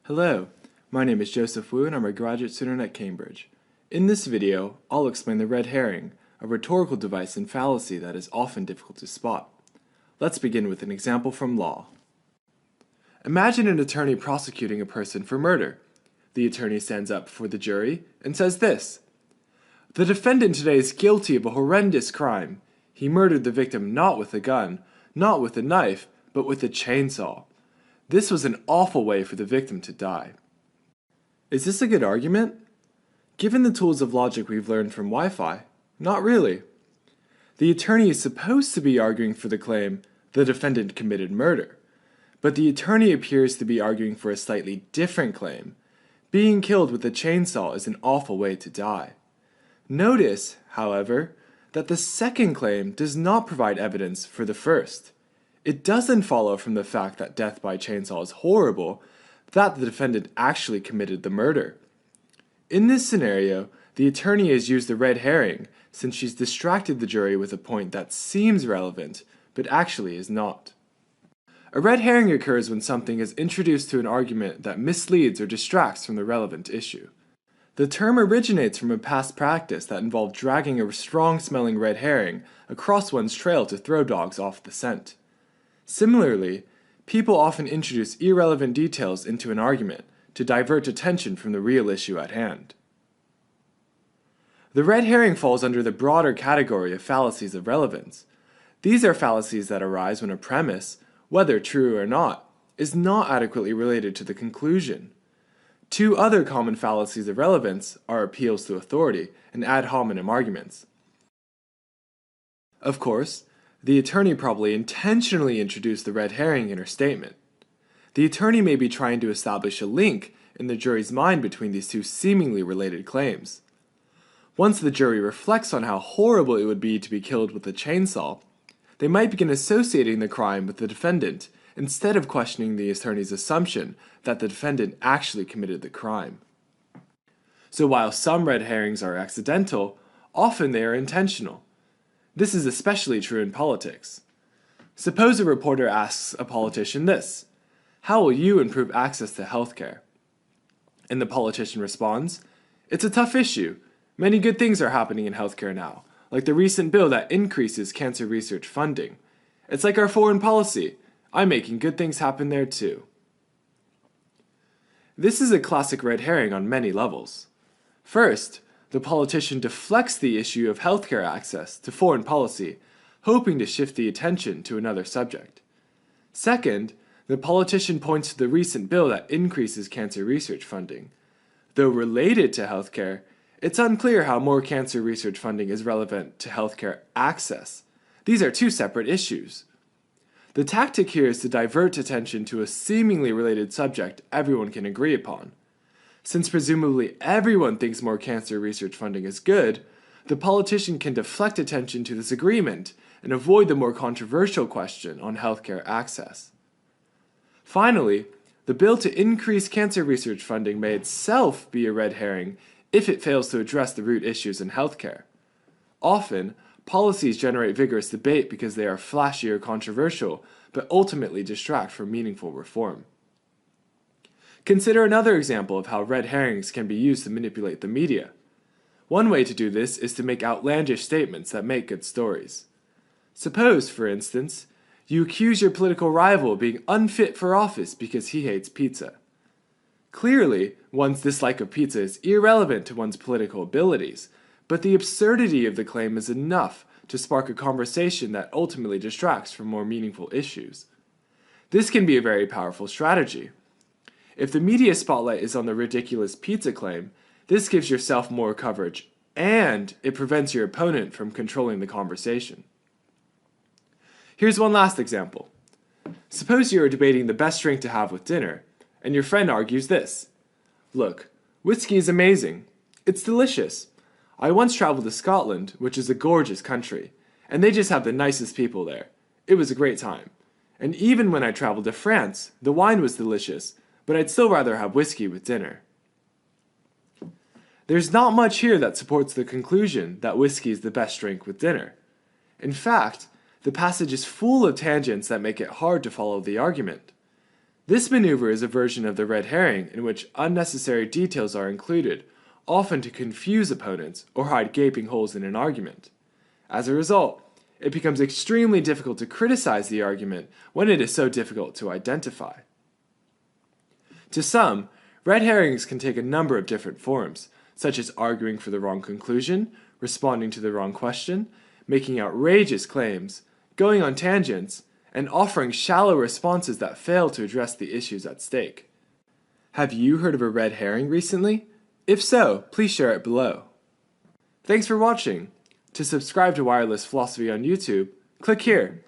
Hello, my name is Joseph Woo and I'm a graduate student at Cambridge. In this video, I'll explain the red herring, a rhetorical device and fallacy that is often difficult to spot. Let's begin with an example from law. Imagine an attorney prosecuting a person for murder. The attorney stands up before the jury and says this: "The defendant today is guilty of a horrendous crime. He murdered the victim not with a gun, not with a knife, but with a chainsaw. This was an awful way for the victim to die." Is this a good argument? Given the tools of logic we've learned from Wi-Fi, not really. The attorney is supposed to be arguing for the claim, the defendant committed murder. But the attorney appears to be arguing for a slightly different claim. Being killed with a chainsaw is an awful way to die. Notice, however, that the second claim does not provide evidence for the first. It doesn't follow from the fact that death by chainsaw is horrible that the defendant actually committed the murder. In this scenario, the attorney has used the red herring since she's distracted the jury with a point that seems relevant, but actually is not. A red herring occurs when something is introduced to an argument that misleads or distracts from the relevant issue. The term originates from a past practice that involved dragging a strong-smelling red herring across one's trail to throw dogs off the scent. Similarly, people often introduce irrelevant details into an argument to divert attention from the real issue at hand. The red herring falls under the broader category of fallacies of relevance. These are fallacies that arise when a premise, whether true or not, is not adequately related to the conclusion. Two other common fallacies of relevance are appeals to authority and ad hominem arguments. Of course, the attorney probably intentionally introduced the red herring in her statement. The attorney may be trying to establish a link in the jury's mind between these two seemingly related claims. Once the jury reflects on how horrible it would be to be killed with a chainsaw, they might begin associating the crime with the defendant instead of questioning the attorney's assumption that the defendant actually committed the crime. So while some red herrings are accidental, often they are intentional. This is especially true in politics. Suppose a reporter asks a politician this: "How will you improve access to healthcare?" And the politician responds, "It's a tough issue. Many good things are happening in healthcare now, like the recent bill that increases cancer research funding. It's like our foreign policy. I'm making good things happen there too." This is a classic red herring on many levels. First, the politician deflects the issue of healthcare access to foreign policy, hoping to shift the attention to another subject. Second, the politician points to the recent bill that increases cancer research funding. Though related to healthcare, it's unclear how more cancer research funding is relevant to healthcare access. These are two separate issues. The tactic here is to divert attention to a seemingly related subject everyone can agree upon. Since presumably everyone thinks more cancer research funding is good, the politician can deflect attention to this agreement and avoid the more controversial question on healthcare access. Finally, the bill to increase cancer research funding may itself be a red herring if it fails to address the root issues in healthcare. Often, policies generate vigorous debate because they are flashy or controversial, but ultimately distract from meaningful reform. Consider another example of how red herrings can be used to manipulate the media. One way to do this is to make outlandish statements that make good stories. Suppose, for instance, you accuse your political rival of being unfit for office because he hates pizza. Clearly, one's dislike of pizza is irrelevant to one's political abilities, but the absurdity of the claim is enough to spark a conversation that ultimately distracts from more meaningful issues. This can be a very powerful strategy. If the media spotlight is on the ridiculous pizza claim, this gives yourself more coverage, and it prevents your opponent from controlling the conversation. Here's one last example. Suppose you are debating the best drink to have with dinner, and your friend argues this: "Look, whiskey is amazing. It's delicious. I once traveled to Scotland, which is a gorgeous country, and they just have the nicest people there. It was a great time. And even when I traveled to France, the wine was delicious, but I'd still rather have whiskey with dinner." There's not much here that supports the conclusion that whiskey is the best drink with dinner. In fact, the passage is full of tangents that make it hard to follow the argument. This maneuver is a version of the red herring in which unnecessary details are included, often to confuse opponents or hide gaping holes in an argument. As a result, it becomes extremely difficult to criticize the argument when it is so difficult to identify. To some, red herrings can take a number of different forms, such as arguing for the wrong conclusion, responding to the wrong question, making outrageous claims, going on tangents, and offering shallow responses that fail to address the issues at stake. Have you heard of a red herring recently? If so, please share it below. Thanks for watching. To subscribe to Wireless Philosophy on YouTube, click here.